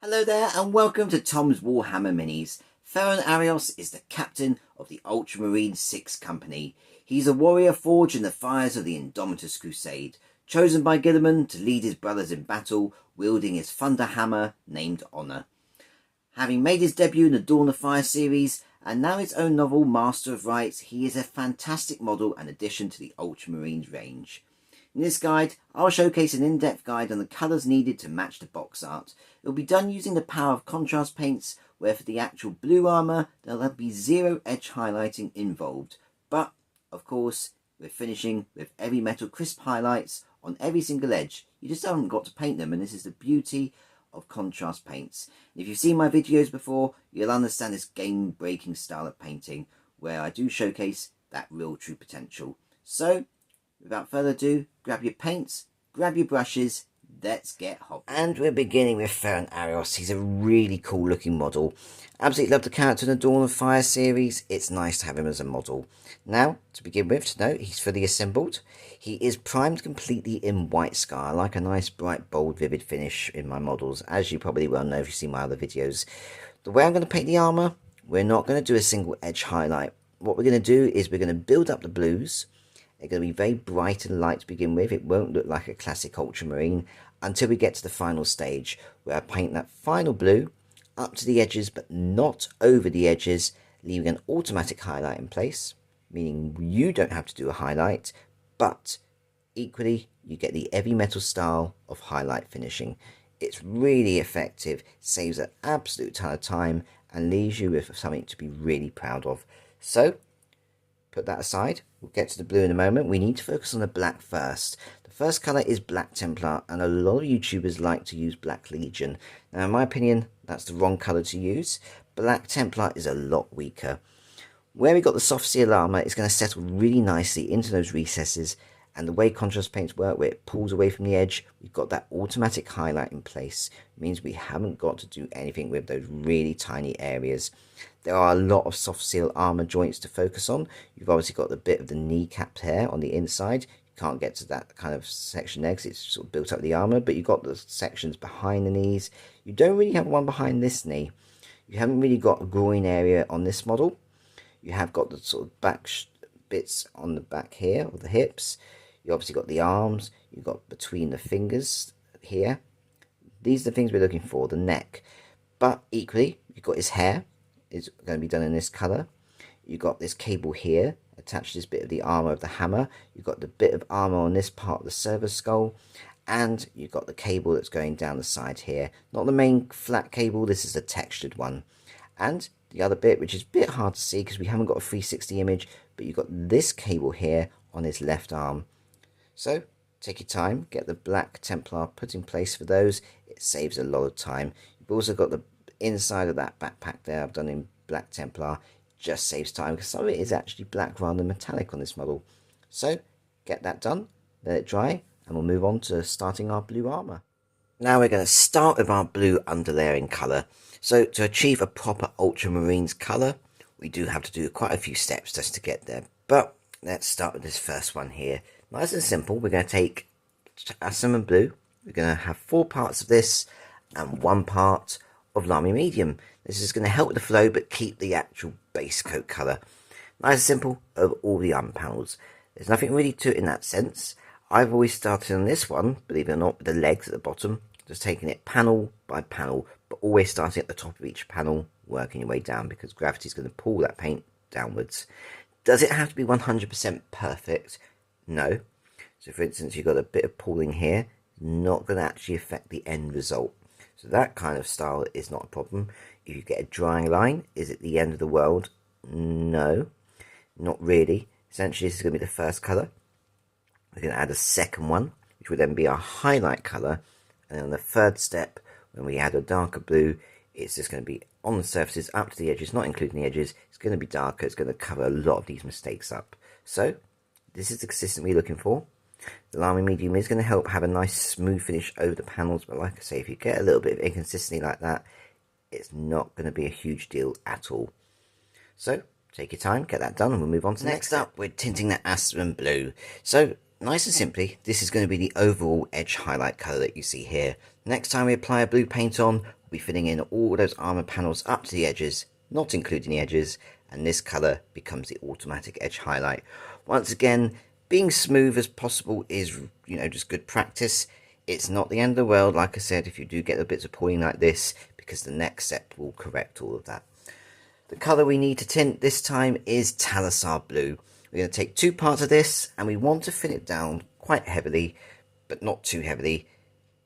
Hello there and welcome to Tom's Warhammer Minis. Ferren Areios is the captain of the Ultramarines 6 Company. He's a warrior forged in the fires of the Indomitus Crusade, chosen by Guilliman to lead his brothers in battle, wielding his thunder hammer named Honour. Having made his debut in the Dawn of Fire series and now his own novel Master of Rights, he is a fantastic model and addition to the Ultramarines range. In this guide, I'll showcase an in-depth guide on the colours needed to match the box art. It will be done using the power of contrast paints, where for the actual blue armour, there'll be zero edge highlighting involved. But, of course, we're finishing with Eavy Metal crisp highlights on every single edge. You just haven't got to paint them, and this is the beauty of contrast paints. If you've seen my videos before, you'll understand this game-breaking style of painting, where I do showcase that real true potential. So, without further ado, grab your paints, grab your brushes, let's get hot. And we're beginning with Ferren Areios. He's a really cool looking model. Absolutely love the character in the Dawn of Fire series. It's nice to have him as a model. Now, to begin with, to note, he's fully assembled. He is primed completely in white scar. I like a nice, bright, bold, vivid finish in my models, as you probably well know if you've seen my other videos. The way I'm going to paint the armour, we're not going to do a single edge highlight. What we're going to do is we're going to build up the blues. They're going to be very bright and light to begin with. It won't look like a classic ultramarine until we get to the final stage, where I paint that final blue up to the edges but not over the edges, leaving an automatic highlight in place, meaning you don't have to do a highlight, but equally you get the heavy metal style of highlight finishing. It's really effective, saves an absolute ton of time and leaves you with something to be really proud of. So put that aside, we'll get to the blue in a moment. We need to focus on the black first. The first colour is Black Templar, and a lot of YouTubers like to use Black Legion. Now in my opinion, that's the wrong colour to use. Black Templar is a lot weaker. Where we got the soft seal armour, it's going to settle really nicely into those recesses, and the way contrast paints work, where it pulls away from the edge, we've got that automatic highlight in place. It means we haven't got to do anything with those really tiny areas. There are a lot of soft seal armour joints to focus on. You've obviously got the bit of the kneecap here on the inside. You can't get to that kind of section there because it's sort of built up the armour, but you've got the sections behind the knees. You don't really have one behind this knee. You haven't really got a groin area on this model. You have got the sort of back bits on the back here, or the hips. You obviously got the arms. You've got between the fingers here. These are the things we're looking for, the neck. But equally, you've got his hair. Is going to be done in this colour. You've got this cable here attached to this bit of the armour of the hammer. You've got the bit of armour on this part of the server skull, and you've got the cable that's going down the side here. Not the main flat cable, this is a textured one. And the other bit, which is a bit hard to see because we haven't got a 360 image, but you've got this cable here on his left arm. So take your time, get the Black Templar put in place for those. It saves a lot of time. You've also got the inside of that backpack there I've done in Black Templar. Just saves time because some of it is actually black rather than metallic on this model. So get that done, let it dry, and we'll move on to starting our blue armour. Now we're going to start with our blue underlayering colour. So to achieve a proper Ultramarines colour, we do have to do quite a few steps just to get there. But let's start with this first one here. Nice and simple. We're going to take Asurmen Blue. We're going to have 4 parts of this and 1 part of Lahmium Medium. This is going to help with the flow but keep the actual base coat colour. Nice and simple over all the arm panels. There's nothing really to it in that sense. I've always started on this one, believe it or not, with the legs at the bottom, just taking it panel by panel, but always starting at the top of each panel, working your way down because gravity is going to pull that paint downwards. Does it have to be 100% perfect? No. So for instance, you've got a bit of pulling here, not going to actually affect the end result. So that kind of style is not a problem. If you get a drying line, is it the end of the world? No, not really. Essentially, this is going to be the first colour. We're going to add a second one, which will then be our highlight colour. And then the third step, when we add a darker blue, it's just going to be on the surfaces up to the edges, not including the edges. It's going to be darker. It's going to cover a lot of these mistakes up. So this is the consistency we're looking for. The Lahmium Medium is going to help have a nice smooth finish over the panels, but like I say, if you get a little bit of inconsistency like that, it's not going to be a huge deal at all. So take your time, get that done, and we'll move on to next up. We're tinting the Asurmen Blue. So nice and simply, this is going to be the overall edge highlight colour that you see here. Next time we apply a blue paint on, be filling in all those armor panels up to the edges, not including the edges, and this color becomes the automatic edge highlight. Once again, being smooth as possible is, just good practice. It's not the end of the world, like I said, if you do get the bits of pooling like this, because the next step will correct all of that. The color we need to tint this time is Talassar Blue. We're going to take 2 parts of this, and we want to thin it down quite heavily, but not too heavily.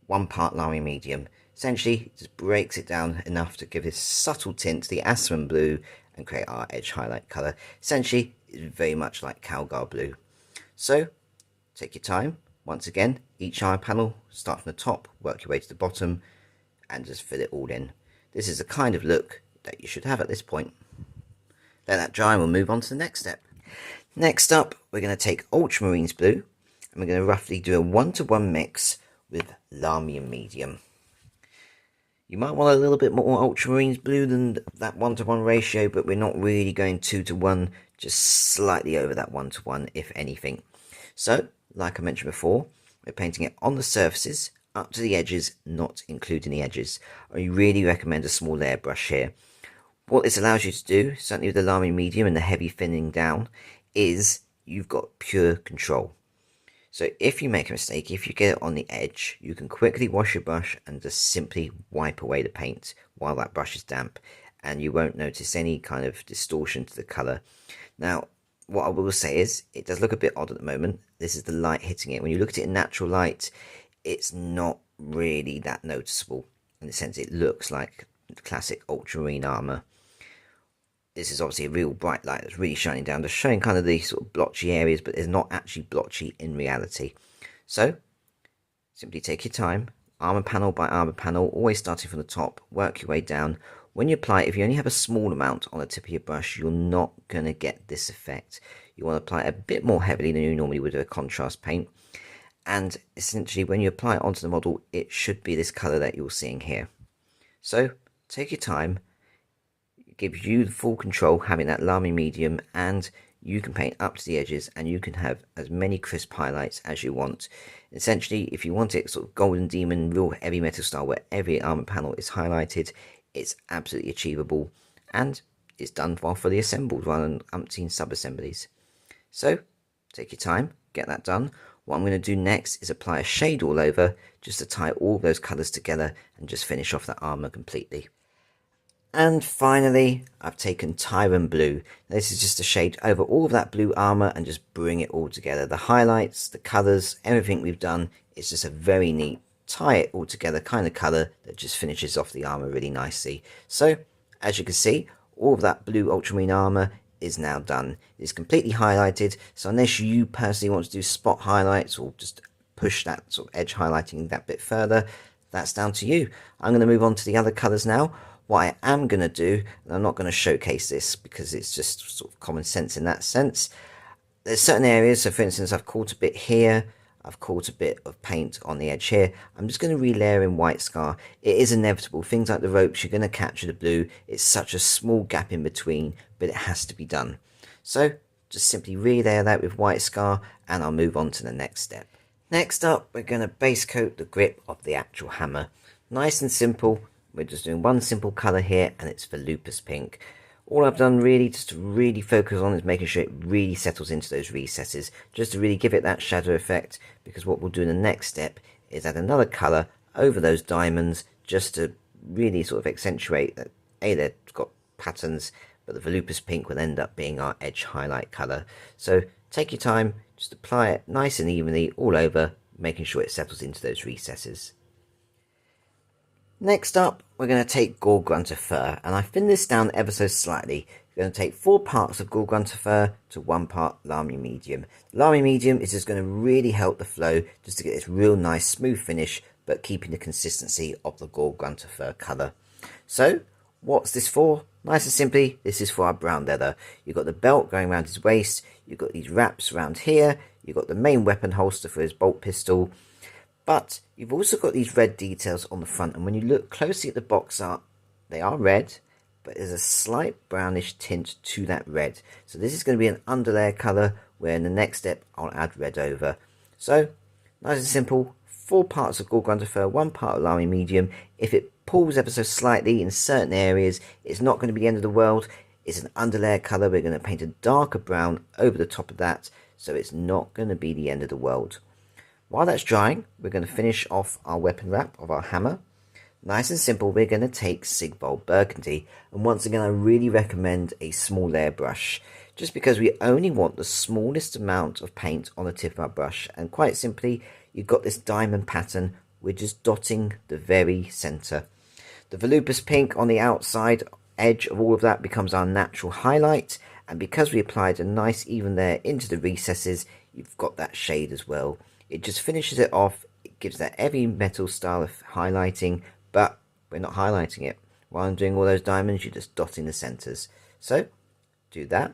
1 part Lahmium Medium. Essentially, it just breaks it down enough to give this subtle tint to the Asurmen Blue and create our edge highlight color. Essentially, it's very much like Cygor Blue. So, take your time. Once again, each eye panel, start from the top, work your way to the bottom, and just fill it all in. This is the kind of look that you should have at this point. Let that dry and we'll move on to the next step. Next up, we're going to take Ultramarines Blue, and we're going to roughly do a 1-to-1 mix with Lahmium Medium. You might want a little bit more Ultramarines Blue than that 1-to-1 ratio, but we're not really going 2-to-1, just slightly over that 1-to-1, if anything. So, like I mentioned before, we're painting it on the surfaces, up to the edges, not including the edges. I really recommend a small layer brush here. What this allows you to do, certainly with the Lahmium Medium and the heavy thinning down, is you've got pure control. So if you make a mistake, if you get it on the edge, you can quickly wash your brush and just simply wipe away the paint while that brush is damp, and you won't notice any kind of distortion to the colour. Now, what I will say is, it does look a bit odd at the moment. This is the light hitting it. When you look at it in natural light, it's not really that noticeable. In the sense, it looks like the classic Ultramarine armour. This is obviously a real bright light that's really shining down, just showing kind of the sort of blotchy areas, but it's not actually blotchy in reality. So, simply take your time, armour panel by armour panel, always starting from the top, work your way down. When you apply it, if you only have a small amount on the tip of your brush, you're not going to get this effect. You want to apply it a bit more heavily than you normally would with a contrast paint. And essentially, when you apply it onto the model, it should be this colour that you're seeing here. So, take your time. Gives you the full control having that Lahmium Medium, and you can paint up to the edges and you can have as many crisp highlights as you want. Essentially, if you want it sort of Golden Demon, real heavy metal style where every armor panel is highlighted, it's absolutely achievable, and it's done while fully assembled rather than umpteen sub-assemblies. So, take your time, get that done. What I'm going to do next is apply a shade all over just to tie all those colours together and just finish off that armour completely. And finally, I've taken Tyran Blue. This is just a shade over all of that blue armour and just bring it all together. The highlights, the colours, everything we've done, it's just a very neat, tie it all together kind of colour that just finishes off the armour really nicely. So, as you can see, all of that blue Ultramarine armour is now done. It's completely highlighted, so unless you personally want to do spot highlights or just push that sort of edge highlighting that bit further, that's down to you. I'm going to move on to the other colours now. What I am going to do, and I'm not going to showcase this because it's just sort of common sense in that sense. There's certain areas, so for instance, I've caught a bit here, I've caught a bit of paint on the edge here. I'm just going to relayer in White Scar. It is inevitable. Things like the ropes, you're going to capture the blue. It's such a small gap in between, but it has to be done. So just simply relayer that with White Scar, and I'll move on to the next step. Next up, we're going to base coat the grip of the actual hammer. Nice and simple. We're just doing one simple colour here, and it's Volupus Pink. All I've done really, just to really focus on, is making sure it really settles into those recesses, just to really give it that shadow effect, because what we'll do in the next step is add another colour over those diamonds, just to really sort of accentuate that, they've got patterns, but the Volupus Pink will end up being our edge highlight colour. So take your time, just apply it nice and evenly all over, making sure it settles into those recesses. Next up, we're going to take Gore Grunta Fur, and I thinned this down ever so slightly. We're going to take 4 parts of Gore Grunta Fur to 1 part Lahmium Medium. The Lahmium Medium is just going to really help the flow, just to get this real nice smooth finish, but keeping the consistency of the Gore Grunta Fur colour. So, what's this for? Nice and simply, this is for our brown leather. You've got the belt going around his waist, you've got these wraps around here, you've got the main weapon holster for his bolt pistol, but you've also got these red details on the front, and when you look closely at the box art, they are red, but there's a slight brownish tint to that red. So this is going to be an underlayer colour, where in the next step I'll add red over. So, nice and simple, 4 parts of Gore Grunta Fur, 1 part of Lahmium Medium. If it pools ever so slightly in certain areas. It's not going to be the end of the world. It's an underlayer colour. We're going to paint a darker brown over the top of that, so it's not going to be the end of the world. While that's drying, we're going to finish off our weapon wrap of our hammer. Nice and simple, we're going to take Sigvuld Burgundy, and once again I really recommend a small layer brush, just because we only want the smallest amount of paint on the tip of our brush, and quite simply, you've got this diamond pattern, we're just dotting the very centre. The Volupus Pink on the outside edge of all of that becomes our natural highlight, and because we applied a nice even layer into the recesses, you've got that shade as well. It just finishes it off, it gives that heavy metal style of highlighting, but we're not highlighting it. While I'm doing all those diamonds, you're just dotting the centres. So, do that.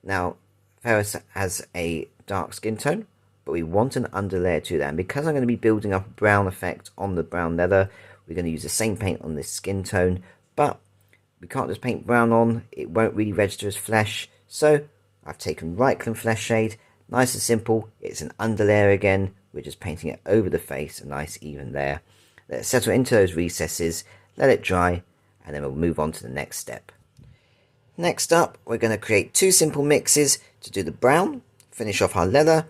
Now, Ferris has a dark skin tone, but we want an underlayer to that. And because I'm going to be building up a brown effect on the brown leather, we're going to use the same paint on this skin tone, but we can't just paint brown on, it won't really register as flesh. So, I've taken Reikland Fleshshade, nice and simple, it's an underlayer again, we're just painting it over the face, a nice even layer. Let it settle into those recesses, let it dry, and then we'll move on to the next step. Next up, we're going to create two simple mixes to do the brown, finish off our leather,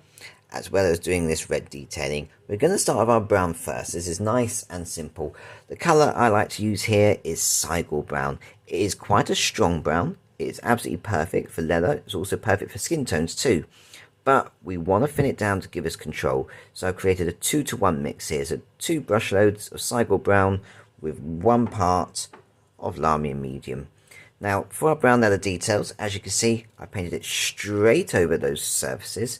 as well as doing this red detailing. We're going to start with our brown first. This is nice and simple. The colour I like to use here is Cygor Brown. It is quite a strong brown. It is absolutely perfect for leather. It's also perfect for skin tones too. But we want to thin it down to give us control, so I've created a 2-to-1 mix here, so 2 brush loads of Cygor Brown with 1 part of Lahmium Medium. Now for our brown leather details, as you can see, I painted it straight over those surfaces,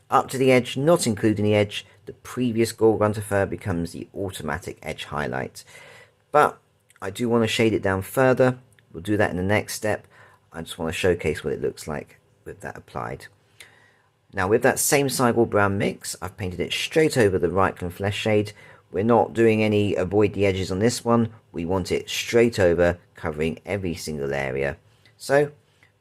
up to the edge, not including the edge. The previous Gore Grunta Fur becomes the automatic edge highlight, but I do want to shade it down further. We'll do that in the next step. I just want to showcase what it looks like with that applied. Now with that same Cygor Brown mix, I've painted it straight over the Reikland Fleshshade. We're not doing any avoid the edges on this one. We want it straight over, covering every single area. So,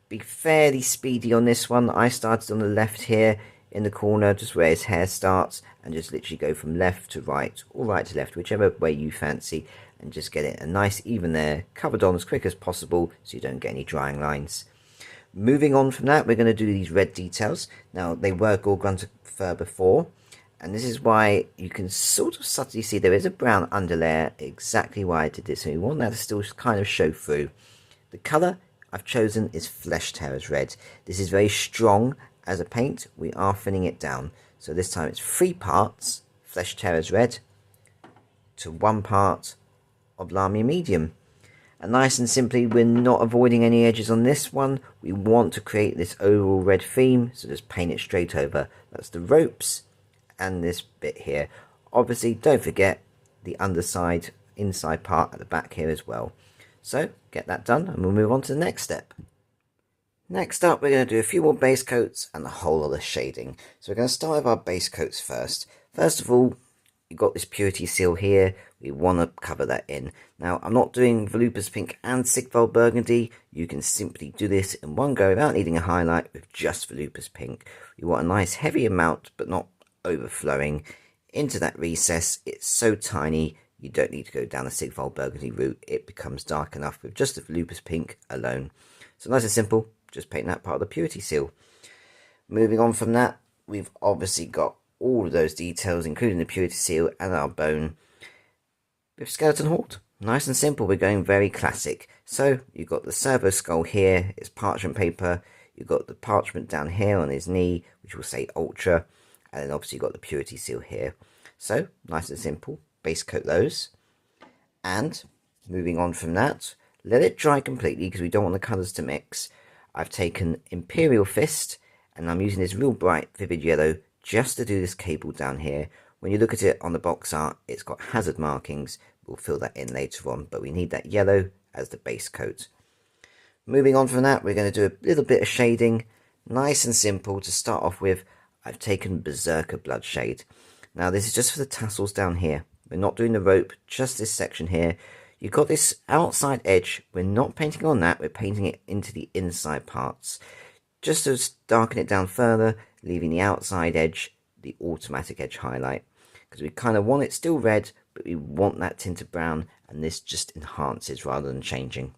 be fairly speedy on this one. I started on the left here in the corner, just where his hair starts, and just literally go from left to right, or right to left, whichever way you fancy, and just get it a nice even there, covered on as quick as possible so you don't get any drying lines. Moving on from that, we're going to do these red details. Now, they were Gore Grunta Fur before, and this is why you can sort of subtly see there is a brown underlayer, exactly why I did this, so we want that to still kind of show through. The colour I've chosen is Flesh Terrors Red. This is very strong as a paint. We are thinning it down, so this time it's 3 parts Flesh Terrors Red to 1 part of Lahmium Medium. And nice and simply, we're not avoiding any edges on this one. We want to create this overall red theme, so just paint it straight over. That's the ropes and this bit here. Obviously, don't forget the underside, inside part at the back here as well. So, get that done and we'll move on to the next step. Next up, we're going to do a few more base coats and a whole lot of shading. So we're going to start with our base coats first. First of all, you've got this purity seal here. We want to cover that in. Now, I'm not doing Volupus Pink and Sigvuld Burgundy. You can simply do this in one go without needing a highlight with just Volupus Pink. You want a nice heavy amount, but not overflowing into that recess. It's so tiny, you don't need to go down the Sigvuld Burgundy route. It becomes dark enough with just the Volupus Pink alone. So nice and simple, just paint that part of the purity seal. Moving on from that, we've obviously got all of those details, including the purity seal and our bone, with Skeleton Horde. Nice and simple, we're going very classic. So you've got the servo skull here, it's parchment paper. You've got the parchment down here on his knee, which will say Ultra, and then obviously you've got the purity seal here. So nice and simple, base coat those. And moving on from that, let it dry completely because we don't want the colours to mix. I've taken Imperial Fist, and I'm using this real bright vivid yellow just to do this cable down here. When you look at it on the box art, it's got hazard markings. We'll fill that in later on, but we need that yellow as the base coat. Moving on from that, we're going to do a little bit of shading. Nice and simple to start off with. I've taken Berserker Bloodshade. Now this is just for the tassels down here. We're not doing the rope, just this section here. You've got this outside edge. We're not painting on that, we're painting it into the inside parts. Just to darken it down further, leaving the outside edge the automatic edge highlight. Because we kind of want it still red, but we want that tint of brown and this just enhances rather than changing.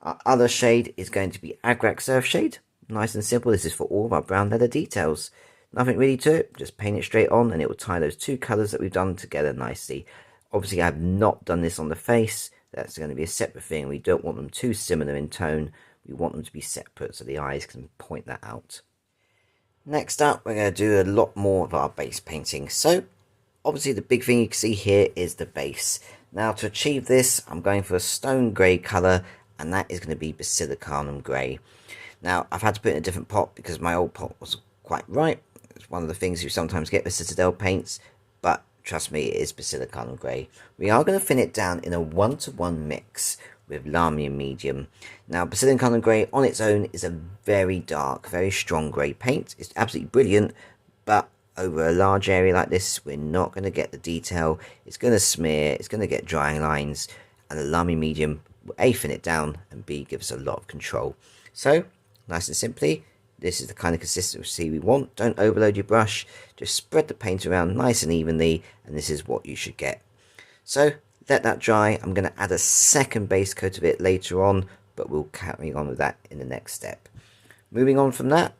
Our other shade is going to be Agrak Surfshade. Nice and simple. This is for all of our brown leather details. Nothing really to it, just paint it straight on and it will tie those two colours that we've done together nicely. Obviously I have not done this on the face. That's going to be a separate thing. We don't want them too similar in tone. We want them to be separate so the eyes can point that out. Next up, we're going to do a lot more of our base painting. So obviously the big thing you can see here is the base. Now to achieve this, I'm going for a stone grey colour, and that is going to be Basilicanum Grey. Now I've had to put it in a different pot because my old pot was quite ripe. It's one of the things you sometimes get with Citadel paints, but trust me, it is Basilicanum Grey. We are going to thin it down in a 1-to-1 mix with Lahmium Medium. Now Basilicanum Grey on its own is a very dark, very strong grey paint. It's absolutely brilliant, but over a large area like this, we're not going to get the detail. It's going to smear, it's going to get drying lines, and the Lahmium Medium will A, thin it down, and B, give us a lot of control. So, nice and simply, this is the kind of consistency we want. Don't overload your brush, just spread the paint around nice and evenly, and this is what you should get. So, let that dry. I'm going to add a second base coat of it later on, but we'll carry on with that in the next step. Moving on from that,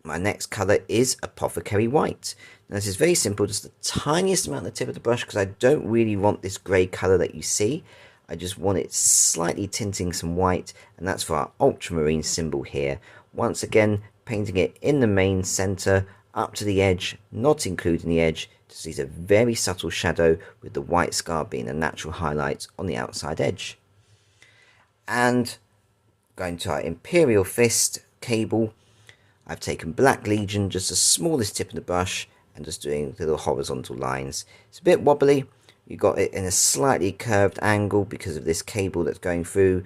my next colour is Apothecary White. Now this is very simple, just the tiniest amount on the tip of the brush, because I don't really want this grey colour that you see. I just want it slightly tinting some white, and that's for our Ultramarine symbol here. Once again, painting it in the main centre, up to the edge, not including the edge, to see a very subtle shadow with the white scar being a natural highlight on the outside edge. And going to our Imperial Fist cable, I've taken Black Legion, just the smallest tip of the brush, and just doing little horizontal lines. It's a bit wobbly. You got it in a slightly curved angle because of this cable that's going through,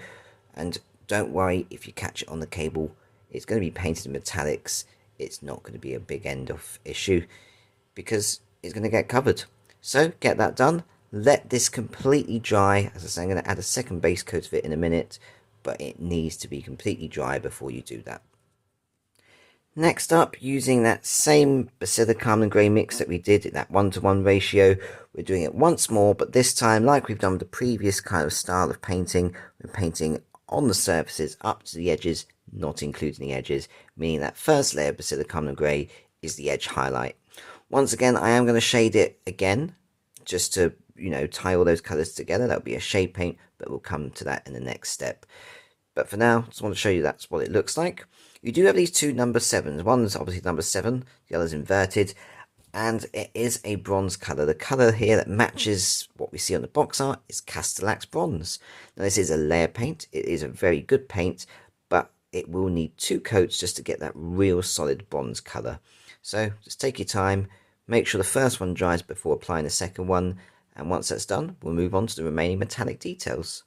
and don't worry if you catch it on the cable. It's going to be painted in metallics. It's not going to be a big end of issue because it's going to get covered. So get that done. Let this completely dry. As I say, I'm going to add a second base coat of it in a minute, but it needs to be completely dry before you do that. Next up, using that same Basilicanum Grey mix that we did in that 1-to-1 ratio, we're doing it once more, but this time, like we've done with the previous kind of style of painting, we're painting on the surfaces up to the edges, not including the edges, meaning that first layer of Basilicanum Grey is the edge highlight. Once again, I am going to shade it again, just to, tie all those colours together. That'll be a shade paint, but we'll come to that in the next step. But for now, just want to show you that's what it looks like. You do have these two number 7s. One's obviously number 7, the other's inverted, and it is a bronze colour. The colour here that matches what we see on the box art is Castellax Bronze. Now this is a layer paint. It is a very good paint, but it will need 2 coats just to get that real solid bronze colour. So just take your time, make sure the first one dries before applying the second one, and once that's done, we'll move on to the remaining metallic details.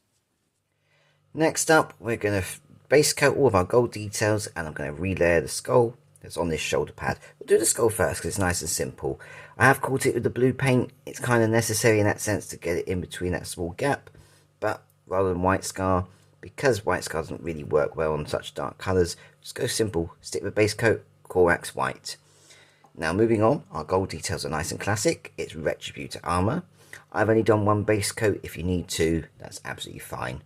Next up, we're going to base coat all of our gold details, and I'm going to relayer the skull that's on this shoulder pad. We'll do the skull first because it's nice and simple. I have caught it with the blue paint. It's kind of necessary in that sense to get it in between that small gap, but rather than white scar, because white scar doesn't really work well on such dark colours, just go simple, stick with base coat, Corax White. Now moving on, our gold details are nice and classic. It's Retributor Armour. I've only done 1 base coat. If you need to, that's absolutely fine.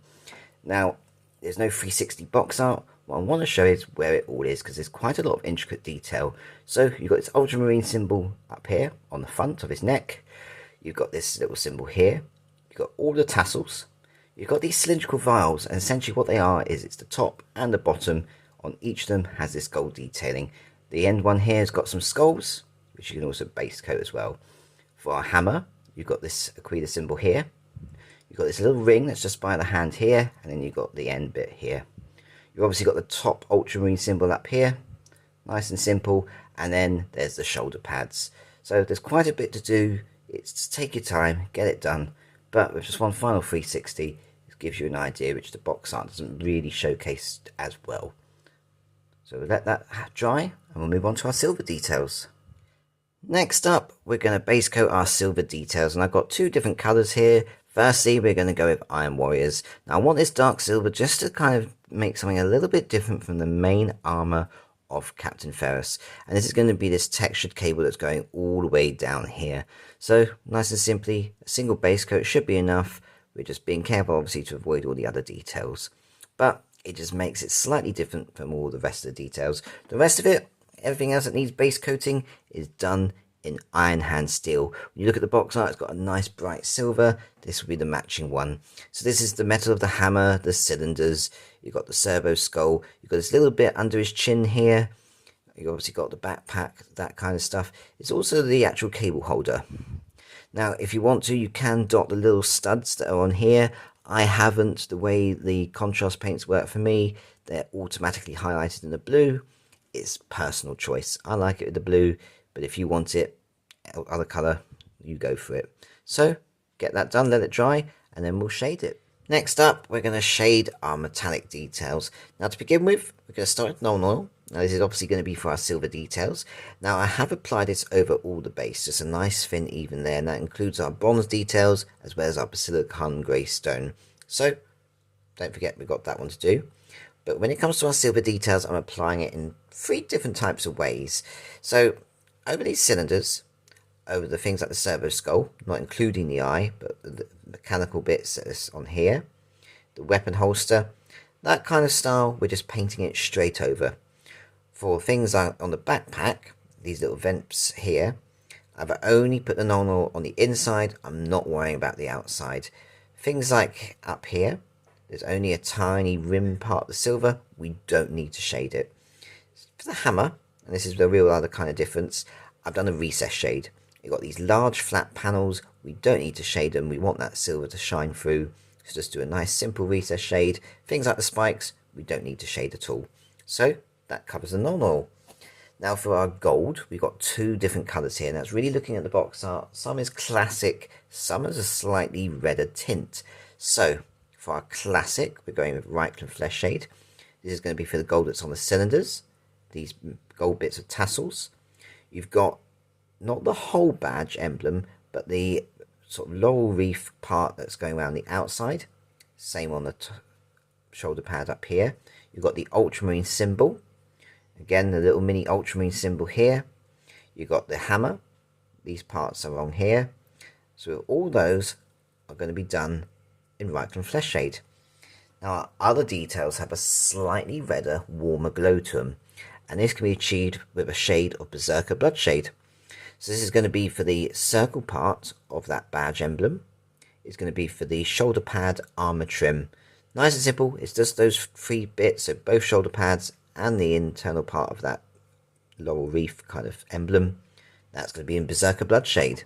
Now, there's no 360 box art. What I want to show is where it all is, because there's quite a lot of intricate detail. So you've got this Ultramarine symbol up here on the front of his neck. You've got this little symbol here. You've got all the tassels. You've got these cylindrical vials, and essentially what they are is it's the top and the bottom. On each of them has this gold detailing. The end one here has got some skulls, which you can also base coat as well. For our hammer, you've got this Aquila symbol here. You've got this little ring that's just by the hand here, and then you've got the end bit here. You've obviously got the top Ultramarine symbol up here, nice and simple, and then there's the shoulder pads. So there's quite a bit to do. It's just take your time, get it done, but with just one final 360, it gives you an idea which the box art doesn't really showcase as well. So we'll let that dry, and we'll move on to our silver details. Next up, we're going to base coat our silver details, and I've got 2 different colours here. Firstly, we're going to go with Iron Warriors. Now, I want this dark silver just to kind of make something a little bit different from the main armour of Captain Ferren. And this is going to be this textured cable that's going all the way down here. So, nice and simply, a single base coat should be enough We're just being careful, obviously, to avoid all the other details. But it just makes it slightly different from all the rest of the details. The rest of it, everything else that needs base coating, is done in Iron Hand steel. When you look at the box art, it's got a nice bright silver. This will be the matching one. So this is the metal of the hammer, the cylinders. You've got the servo skull. You've got this little bit under his chin here. You've obviously got the backpack, that kind of stuff. It's also the actual cable holder. Now, if you want to, you can dot the little studs that are on here. I haven't. The way the contrast paints work for me, they're automatically highlighted in the blue. It's personal choice. I like it with the blue, but if you want it other colour, you go for it. So get that done, let it dry, and then we'll shade it. Next up, we're going to shade our metallic details. Now, to begin with, we're going to start with non-oil. Now, this is obviously going to be for our silver details. Now, I have applied this over all the base, just a nice thin even there, and that includes our bronze details as well as our basilicon grey stone. So don't forget we've got that one to do. But when it comes to our silver details, I'm applying it in 3 different types of ways. So over these cylinders, over the things like the servo skull, not including the eye, but the mechanical bits that's on here, the weapon holster, that kind of style, we're just painting it straight over. For things like on the backpack, these little vents here, I've only put the non-oil on the inside. I'm not worrying about the outside. Things like up here, there's only a tiny rim part of the silver. We don't need to shade it. For the hammer, and this is the real other kind of difference, I've done a recess shade. You've got these large flat panels. We don't need to shade them. We want that silver to shine through. So just do a nice simple recess shade. Things like the spikes, we don't need to shade at all. So that covers the non-oil. Now for our gold, we've got 2 different colours here. Now it's really looking at the box art. Some is classic, some is a slightly redder tint. So for our classic, we're going with Reikland Fleshshade. This is going to be for the gold that's on the cylinders. These gold bits of tassels. You've got not the whole badge emblem, but the sort of laurel wreath part that's going around the outside. Same on the shoulder pad up here. You've got the Ultramarine symbol. Again, the little mini Ultramarine symbol here. You've got the hammer. These parts are on here. So all those are going to be done in Reikland Fleshshade. Now our other details have a slightly redder, warmer glow to them. And this can be achieved with a shade of Berserker Bloodshade. So this is going to be for the circle part of that badge emblem. It's going to be for the shoulder pad armor trim. Nice and simple. It's just those 3 bits, so both shoulder pads and the internal part of that laurel wreath kind of emblem. That's going to be in Berserker Bloodshade.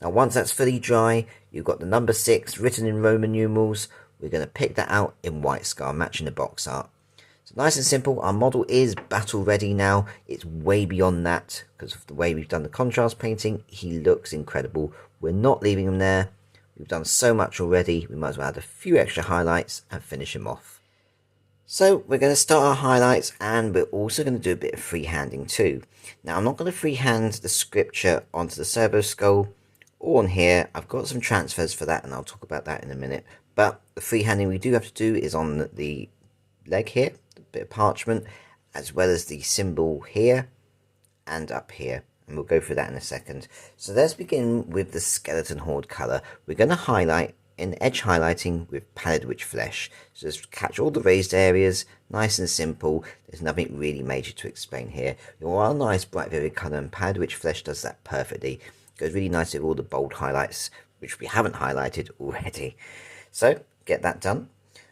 Now once that's fully dry, you've got the number 6 written in Roman numerals. We're going to pick that out in White Scar, matching the box art. So nice and simple. Our model is battle ready now. It's way beyond that because of the way we've done the contrast painting. He looks incredible. We're not leaving him there. We've done so much already. We might as well add a few extra highlights and finish him off. So we're going to start our highlights, and we're also going to do a bit of freehanding too. Now I'm not going to freehand the scripture onto the servo skull or on here. I've got some transfers for that and I'll talk about that in a minute. But the freehanding we do have to do is on the leg here, a bit of parchment, as well as the symbol here and up here. And we'll go through that in a second. So let's begin with the skeleton horde colour. We're going to highlight in edge highlighting with Pallid Witch Flesh. So just catch all the raised areas, nice and simple. There's nothing really major to explain here. You want a nice bright vivid colour, and Pallid Witch Flesh does that perfectly. It goes really nice with all the bold highlights, which we haven't highlighted already. So get that done.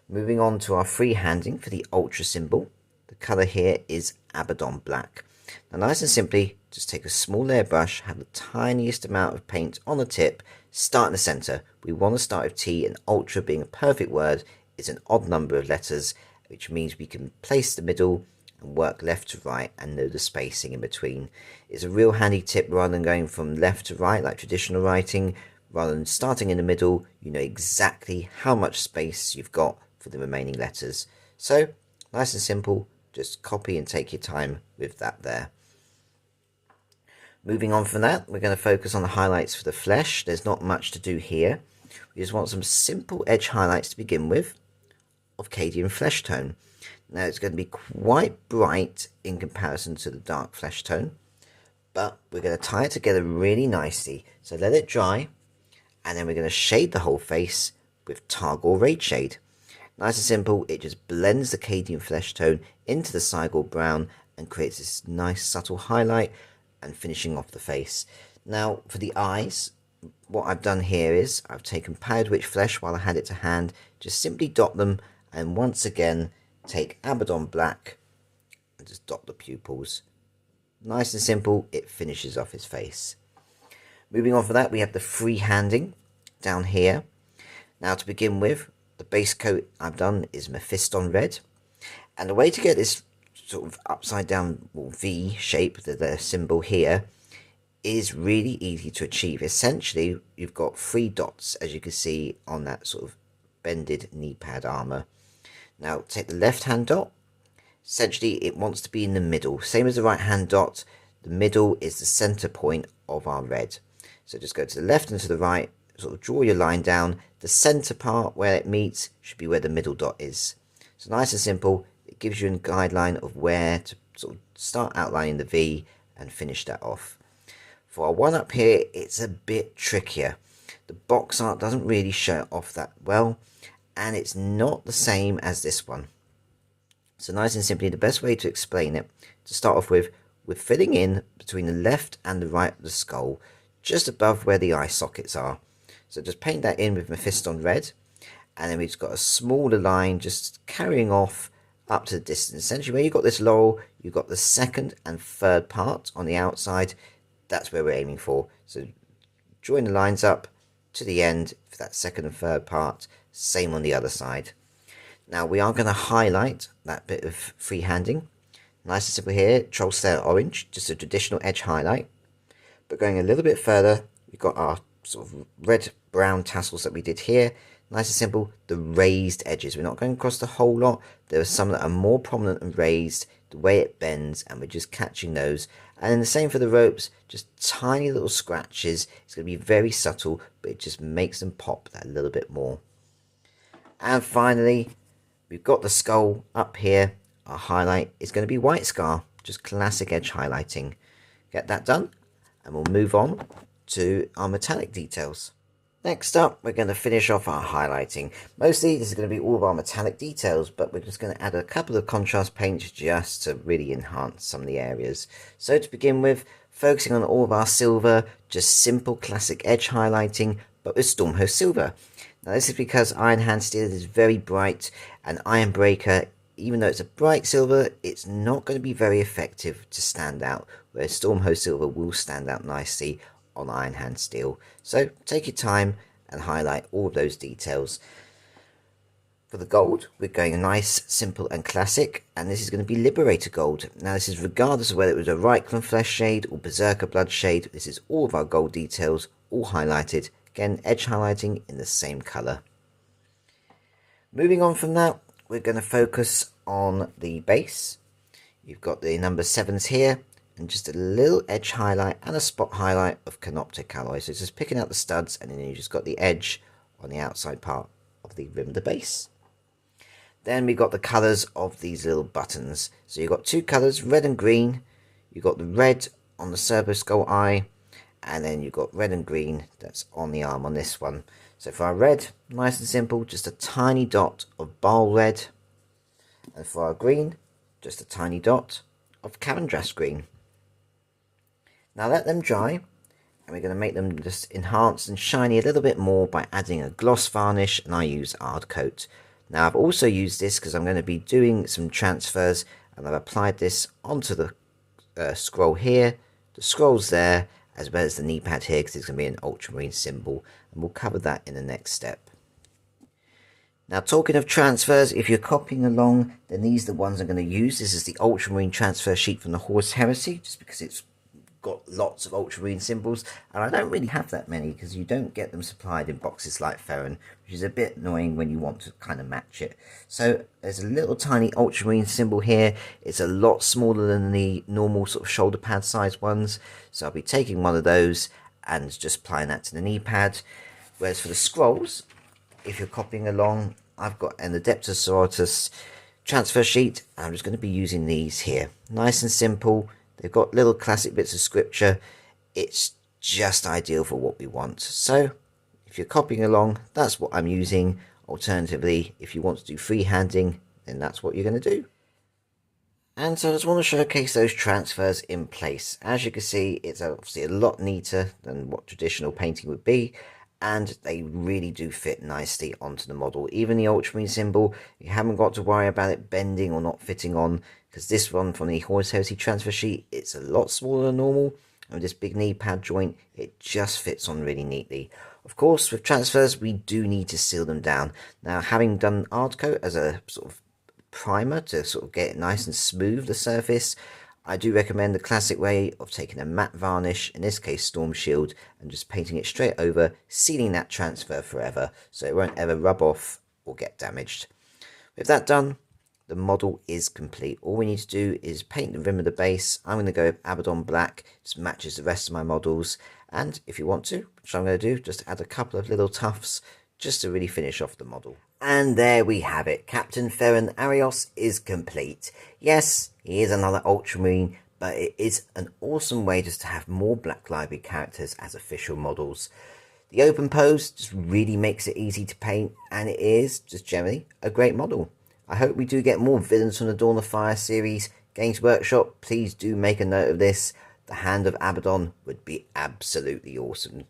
Moving on to our freehanding for the Ultra symbol. The colour here is Abaddon Black. Now nice and simply, just take a small layer brush, have the tiniest amount of paint on the tip, start in the centre. We want to start with T, and Ultra being a perfect word is an odd number of letters, which means we can place the middle and work left to right and know the spacing in between. It's a real handy tip rather than going from left to right like traditional writing. Rather than starting in the middle, you know exactly how much space you've got for the remaining letters. So nice and simple, just copy and take your time with that there. Moving on from that, we're going to focus on the highlights for the flesh. There's not much to do here. We just want some simple edge highlights to begin with of Cadian flesh tone. Now it's going to be quite bright in comparison to the dark flesh tone, but we're going to tie it together really nicely. So let it dry, and then we're going to shade the whole face with Cygor Shade. Nice and simple, it just blends the Cadian flesh tone into the Cygor Brown and creates this nice subtle highlight and finishing off the face. Now for the eyes, what I've done here is I've taken powdered witch flesh while I had it to hand, just simply dot them, and once again take Abaddon Black and just dot the pupils. Nice and simple, it finishes off his face. Moving on from that, we have the freehanding down here. Now to begin with, the base coat I've done is Mephiston Red, and the way to get this sort of upside down V shape, the symbol here, is really easy to achieve. Essentially, you've got 3 dots, as you can see on that sort of bended knee pad armor. Now take the left hand dot. Essentially, it wants to be in the middle. Same as the right hand dot, the middle is the center point of our red. So just go to the left and to the right, sort of draw your line down. The center part where it meets should be where the middle dot is. So nice and simple, it gives you a guideline of where to sort of start outlining the V and finish that off. For our one up here, it's a bit trickier. The box art doesn't really show it off that well, and it's not the same as this one. So nice and simply, the best way to explain it, to start off with, we're filling in between the left and the right of the skull, just above where the eye sockets are. So just paint that in with Mephiston Red, and then we've just got a smaller line just carrying off up to the distance. Essentially, where you've got this laurel, you've got the second and third part on the outside. That's where we're aiming for. So join the lines up to the end for that second and third part. Same on the other side. Now we are going to highlight that bit of freehanding. Nice and simple here, Troll Slayer Orange, just a traditional edge highlight. But going a little bit further, we've got our sort of red-brown tassels that we did here. Nice and simple, the raised edges. We're not going across the whole lot. There are some that are more prominent and raised, the way it bends, and we're just catching those. And then the same for the ropes, just tiny little scratches. It's going to be very subtle, but it just makes them pop that little bit more. And finally, we've got the skull up here. Our highlight is going to be White Scar, just classic edge highlighting. Get that done, and we'll move on to our metallic details. Next up, we're going to finish off our highlighting. Mostly this is going to be all of our metallic details, but we're just going to add a couple of contrast paints just to really enhance some of the areas. So to begin with, focusing on all of our silver, just simple classic edge highlighting, but with Stormhost Silver. Now this is because Iron Hand Steel is very bright, and Iron Breaker, even though it's a bright silver, it's not going to be very effective to stand out, whereas Stormhost Silver will stand out nicely on Iron Hand Steel. So take your time and highlight all of those details. For the gold, we're going nice, simple and classic, and this is going to be Liberator Gold. Now this is regardless of whether it was a Reikland Fleshshade or Berserker Bloodshade, this is all of our gold details, all highlighted. Again, edge highlighting in the same colour. Moving on from that, we're going to focus on the base. You've got the number 7s here, and just a little edge highlight and a spot highlight of Canoptic alloy. So it's just picking out the studs, and then you just got the edge on the outside part of the rim of the base. Then we got the colours of these little buttons. So you've got 2 colours, red and green. You've got the red on the Serbo Skull eye, and then you've got red and green that's on the arm on this one. So for our red, nice and simple, just a tiny dot of Baal Red. And for our green, just a tiny dot of Cavendras Green. Now let them dry, and we're going to make them just enhanced and shiny a little bit more by adding a gloss varnish, and I use Ard Coat. Now I've also used this because I'm going to be doing some transfers, and I've applied this onto the scroll here, the scrolls there, as well as the knee pad here, because it's going to be an Ultramarine symbol, and we'll cover that in the next step. Now talking of transfers, if you're copying along, then these are the ones I'm going to use. This is the Ultramarine transfer sheet from the Horse Heresy, just because it's got lots of Ultramarine symbols, and I don't really have that many because you don't get them supplied in boxes like Ferren, which is a bit annoying when you want to kind of match it. So there's a little tiny Ultramarine symbol here. It's a lot smaller than the normal sort of shoulder pad size ones, so I'll be taking one of those and just applying that to the knee pad. Whereas for the scrolls, if you're copying along, I've got an Adeptus Sororitas transfer sheet, and I'm just going to be using these here. Nice and simple. They've got little classic bits of scripture. It's just ideal for what we want. So If you're copying along, that's what I'm using. Alternatively, if you want to do freehanding, then that's what you're going to do. And so I just want to showcase those transfers in place. As you can see, it's obviously a lot neater than what traditional painting would be, and they really do fit nicely onto the model. Even the Ultramarine symbol, you haven't got to worry about it bending or not fitting on, because this one from the Horde Heresy transfer sheet, it's a lot smaller than normal, and with this big knee pad joint, it just fits on really neatly. Of course, with transfers, we do need to seal them down. Now, having done Art Coat as a sort of primer to sort of get it nice and smooth, the surface, I do recommend the classic way of taking a matte varnish, in this case Storm Shield, and just painting it straight over, sealing that transfer forever so it won't ever rub off or get damaged. With that done, the model is complete. All we need to do is paint the rim of the base. I'm going to go with Abaddon Black, just matches the rest of my models, and if you want to, which I'm going to do, just add a couple of little tufts just to really finish off the model. And there we have it. Captain Ferren Areios is complete. Yes, he is another Ultramarine, but it is an awesome way just to have more Black Library characters as official models. The open pose just really makes it easy to paint, and it is just generally a great model. I hope we do get more villains from the Dawn of Fire series. Games Workshop, please do make a note of this. The Hand of Abaddon would be absolutely awesome.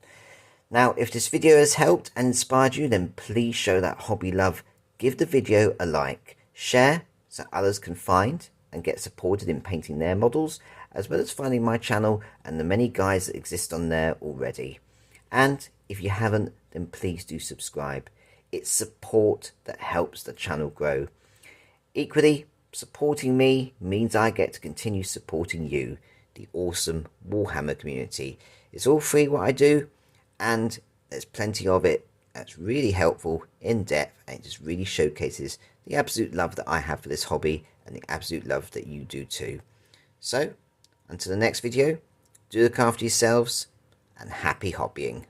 Now, if this video has helped and inspired you, then please show that hobby love. Give the video a like, share so others can find and get supported in painting their models, as well as finding my channel and the many guides that exist on there already. And if you haven't, then please do subscribe. It's support that helps the channel grow. Equally, supporting me means I get to continue supporting you, the awesome Warhammer community. It's all free what I do, and there's plenty of it that's really helpful, in depth, and it just really showcases the absolute love that I have for this hobby and the absolute love that you do too. So, until the next video, do look after yourselves and happy hobbying.